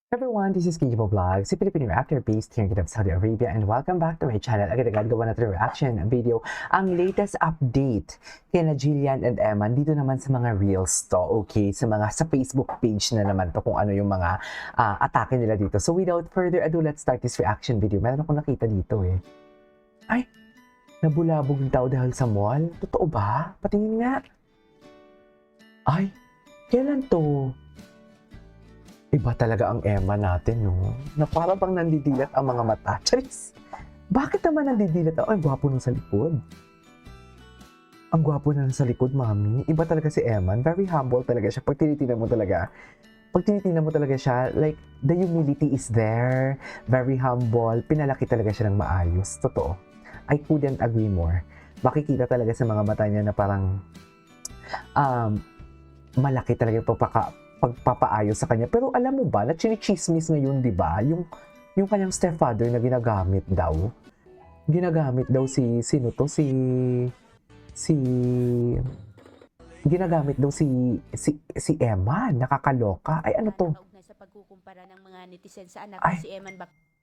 Everyone, this is Kijibo Vlog, si Filipino reactor based here in Saudi Arabia, and welcome back to my channel. Agad-agad gawa natin reaction video. Ang latest update kina Jillian and Eman dito naman sa mga reels to, okay? Sa Facebook page na naman to kung ano yung mga atake nila dito. So without further ado, let's start this reaction video. Meron akong nakita dito eh. Ay, nabulabog yung tao dahil sa mall? Totoo ba? Patingin nga. Ay, kailan to? Iba talaga ang Emma natin, no? Na para bang nandidilat ang mga mata. Charis! Bakit naman nandidilat? Ay, gwapo nung sa likod. Ang gwapo na sa likod, mami. Iba talaga si Emma. Very humble talaga siya. Pag tinitingnan mo talaga siya, like, the humility is there. Very humble. Pinalaki talaga siya ng maayos. Totoo. I couldn't agree more. Makikita talaga sa mga mata niya na parang malaki talaga yung pagpapaayos sa kanya. Pero alam mo ba, na chinichismis ngayon, di ba? Yung kanyang stepfather na ginagamit daw si Emma, nakakaloka. Ay, ano to? Kaugnay sa pagkukumpara ng mga netizen sa anak Ay, na si Eman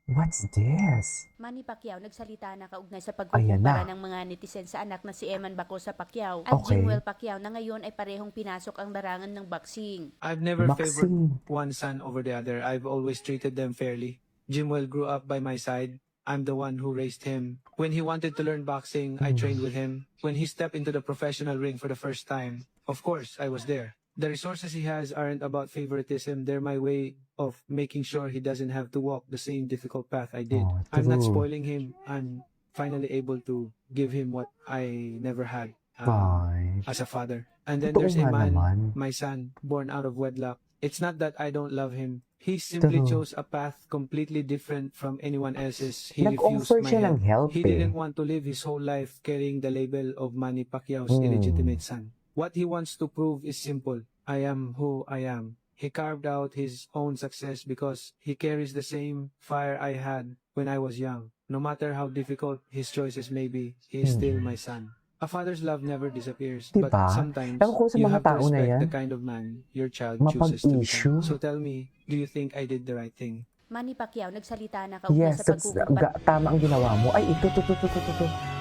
what's this? Manny Pacquiao nagsalita na kaugnay sa Ayan pagkukumpara na. ng mga netizen sa anak na si Eman Baco sa Pacquiao at Okay. Jimwell Pacquiao na ngayon ay parehong pinasok ang larangan ng boxing. I've never favored Boxing. one son over the other. I've always treated them fairly. Jimwell grew up by my side. I'm the one who raised him. When he wanted to learn boxing, I trained with him. When he stepped into the professional ring for the first time, of course, I was there. The resources he has aren't about favoritism. They're my way of making sure he doesn't have to walk the same difficult path I did. Oh, I'm not true. spoiling him. I'm finally able to give him what I never had Ay, as a father. And then totoo there's nga Iman, naman. my son, born out of wedlock. It's not that I don't love him. He simply True. chose a path completely different from anyone else's. He refused Nag-offer my siya ng help. help He eh. didn't want to live his whole life carrying the label of Manny Pacquiao's Hmm. illegitimate son. What he wants to prove is simple. I am who I am. He carved out his own success because he carries the same fire I had when I was young. No matter how difficult his choices may be, he is still my son. A father's love never disappears, Diba? but sometimes Ewan ko sa you mga have to tao na respect yan. the kind of man your child chooses to Mapag-issue. become. So tell me, do you think I did the right thing? Manny Pacquiao nagsalita na kaugnay Yes, sa that's, pagkukumpara tama ang ginawa mo. Ay, ito.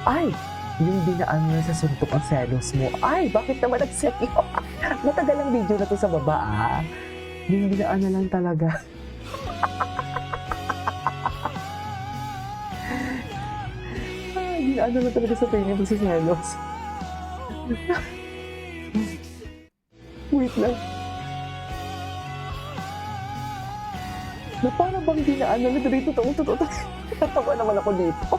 Ay, yung dinaan mo sa suntok ang selos mo. Ay, bakit naman nagsetyo? Matagal ang video na to sa baba, ah. Yung dinaan na lang talaga. Ay, dinaan na lang talaga sa tingin mo sa selos. Wait lang. Na para bang dinaan na lang dito. Totoo. Tatawa naman ako dito.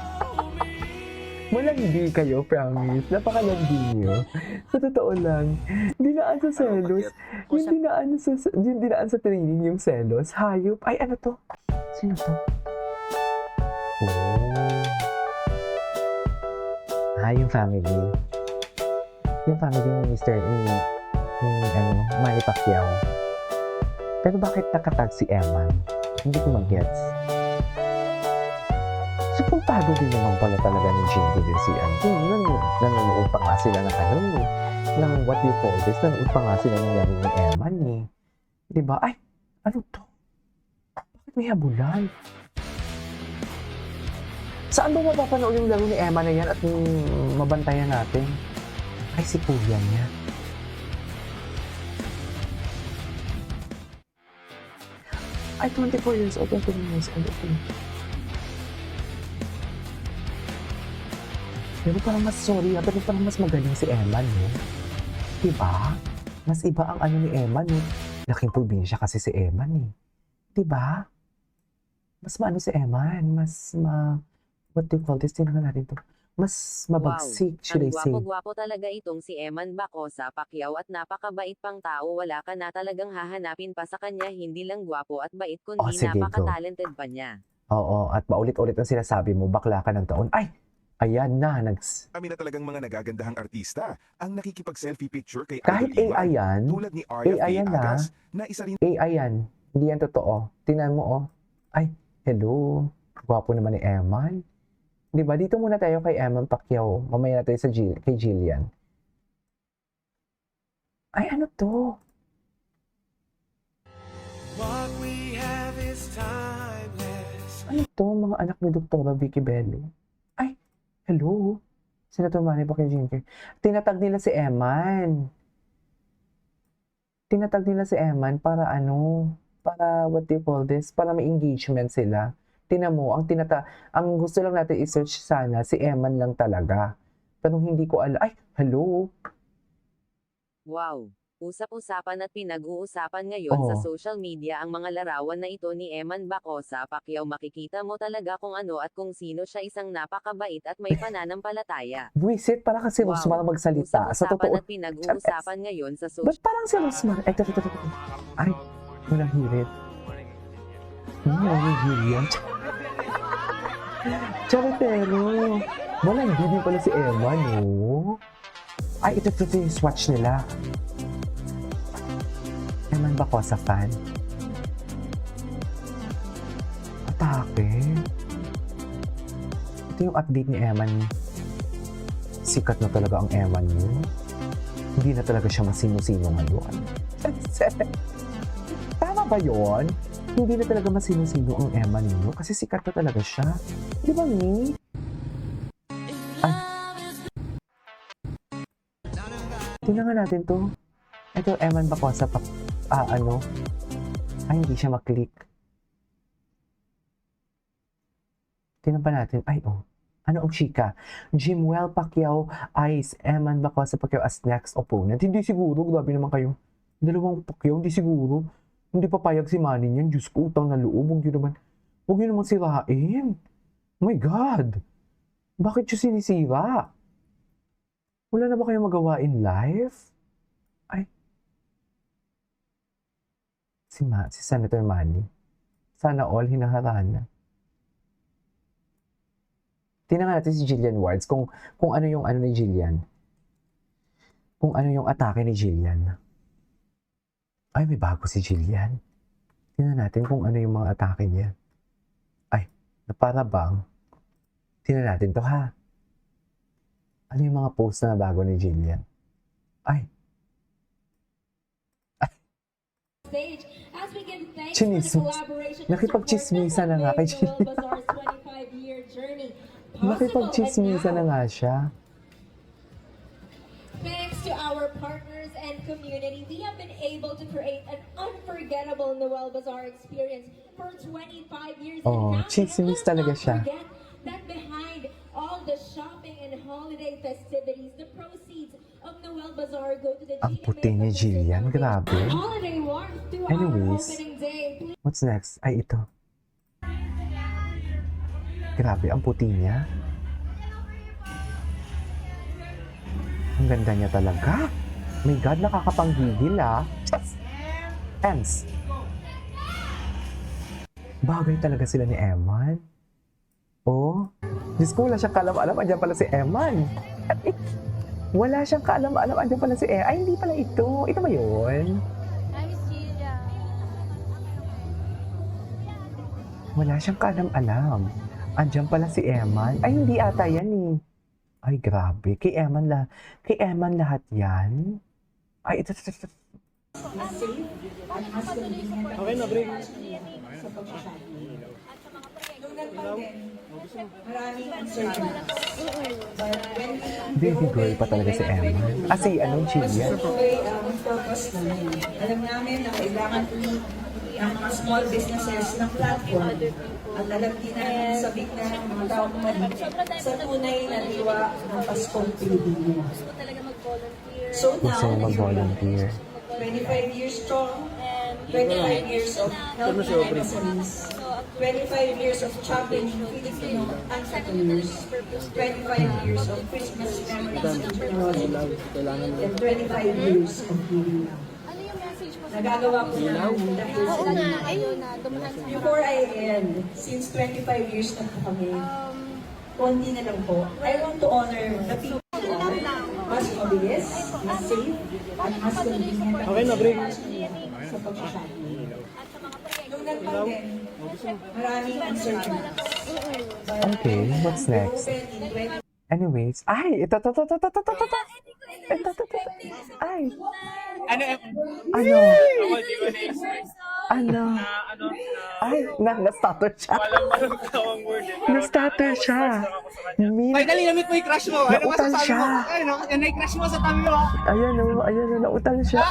Malandi kayo, promise. Napakalandi niyo. Sa totoo lang. Dinaan sa selos. Yung dinaan sa training yung selos. Hayop. Ay, ano to? Sino to? Oh. Yung family. Yung family ni Manny Pacquiao. Pero bakit nakatag si Eman? Hindi ko mag-gets. Suportado din naman pala talaga ni Jingo din si nanonood pa nga sila ng what do you call this? Nanonood pa nga sila ng laro ni Eman eh. Diba? Ay, ano to? Bakit may habulan? Saan ba mapapanood yung laro ni Emma na yan at mabantayan natin? Ay, si kuya niya. Ay, 24 years old. 24 years old. Okay. Pero parang pero parang mas magaling si Emma, no? Diba? Mas iba ang ano ni Emma, no? Laking probinsya kasi si Emma, eh. Diba? Mas maano si Emma, what do you call this? Tingnan natin to. Mas mabagsik, should I Ang say. gwapo-gwapo talaga itong si Eman Baco sa Pacquiao at napakabait pang tao, wala ka na talagang hahanapin pa sa kanya, hindi lang gwapo at bait kundi Sige, go. napaka-talented pa niya. Oo, at paulit-ulit ang sinasabi mo, bakla ka ng taon. Ay, ayan na, Kami na talagang mga nagagandahang artista ang nakikipag-selfie picture kay kahit Idol Ivan, AI yan, tulad ni Arya AI Faye yan ha, Agas na isa rin AI yan, hindi yan totoo. Tingnan mo, oh. Ay, hello, gwapo naman ni Eman. Diba, dito muna tayo kay Eman Pacquiao. Mamaya na tayo kay Jillian. Ay, ano to? What we have is Ano to, mga anak ni Dr. Vicky Bello? Ay, hello. Senator Manny Pacquiao Jr. Tinatag nila si Eman. Tinatag nila si Eman para ano, para what do you call this? Para may engagement sila. Tingnan mo, ang gusto lang natin i-search sana si Eman lang talaga. Pero hindi ko alam. Ay, hello. Wow! Usap-usapan at pinag-uusapan ngayon sa Oh. social media ang mga larawan na ito ni Eman Bacosa Pacquiao. Makikita mo talaga kung ano at kung sino siya, isang napakabait at may pananampalataya. Buisit, para kasi Wow. Rosmar magsalita. Sa Usap-usapan totoo. at pinag-uusapan ngayon sa social Ba't parang si Rosmar? Ay, ito. Ay, walang hirit. Walang hirit. Charotero. Walang hindi pala si Emma, no? Ay, ito yung swatch nila. Eman Bacosa fan. Atake. Ito yung update ni Eman. Sikat na talaga ang Eman niyo. Hindi na talaga siya masino-sino ngayon. Tama ba yun? Hindi na talaga masino-sino ang Eman niyo kasi sikat na talaga siya. Di ba, Mi? Ay. Tingnan nga natin to. Ito, Eman Bacosa pa. Ano? Ay, hindi siya maklik. Tingnan pa natin. Ay, oh. Ano ang chika? Jimwell Pacquiao eyes Eman Bacosa Pacquiao as next opponent. Hindi siguro. Grabe naman kayo. Dalawang Pacquiao, hindi siguro. Hindi papayag si Manny niyan. Diyos ko, utang na loob. Huwag niyo naman sirain. Oh my God. Bakit siya sinisira? Wala na ba kayong magawa in life? Ay. Si Senator Manny. Sana all hinaharana. Tingnan natin si Jillian Wards kung ano yung ano ni Jillian. Kung ano yung atake ni Jillian. Ay, may bago si Jillian. Tingnan natin kung ano yung mga atake niya. Ay, na para bang. Tingnan natin to ha. Ano yung mga post na bago ni Jillian? Ay. Chinismis. Nakipagchismisa na nga kay Jillian. Nakipagchismisa na nga siya. Thanks to our partners and community, we have been able to create an unforgettable Noel Bazaar experience for 25 years. Oh, chismis talaga siya. Forget that behind all the shopping and holiday festivities, the proceeds of Noel Bazaar go to the Ang puti ni Jillian, grabe. Holiday warmth to Anyways, our opening day. what's next? Ay, ito. Grabe, ang puti niya. Ang ganda niya talaga. My God, nakakapanggigil ah. Hence. Bagay talaga sila ni Eman. Oh, Diyos ko, wala siyang kaalam-alam. Andiyan pala si Eman. Wala siyang kaalam-alam. Andiyan pala si Eman. Ay, hindi pala ito. Ito ba yun? Wala siyang kaalam-alam. Andiyan pala si Eman. Ay, hindi ata yan eh. Ay, grabe. Kay Eman lahat yan. Ay, ito. Okay na, break. Baby girl pa talaga si Eman. Si Jillian. Ito ay ang purpose namin. Alam namin na kailangan ang mga small businesses ng platform at alam din namin sabik na ng mga tao kumalik sa tunay na diwa ng Paskong Pilipino. So now, Gusto mo mag-volunteer. 25 years strong, 25 years of healthy emissaries, 25 years of championing Filipino entrepreneurs, 25 years of Christmas memories and generosity, and 25 years of giving. Nagagawa ko na dahil sa inyo. Before I end, since 25 years na po kami, konti na lang po, I want to honor the people who are mas mabilis, mas safe, at mas convenient Okay na, break. sa pag-shopping. Nung nag-pandemic, maraming uncertainties. Okay, what's next? Anyways, ay, ito. Ay. Ano? Ano? Na ano, Ay, na-stutter siya. walang tawang word eh. Pero Na-stutter siya. na-starstruck ako sa kanya. Finally, na-meet mo yung crush mo. Ano Nautal masasabi siya. mo? Ayun, no? Yan na yung crush mo sa tabi mo. Ayan o, nautal siya.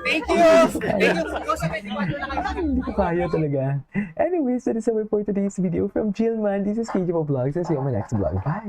Thank you! Thank you! Kausapin, iwan na kayo. Hindi ko kaya talaga. Anyways, that is all for today's video from Jillman. This is KJ Vlogs. I'll see you on my next vlog. Bye!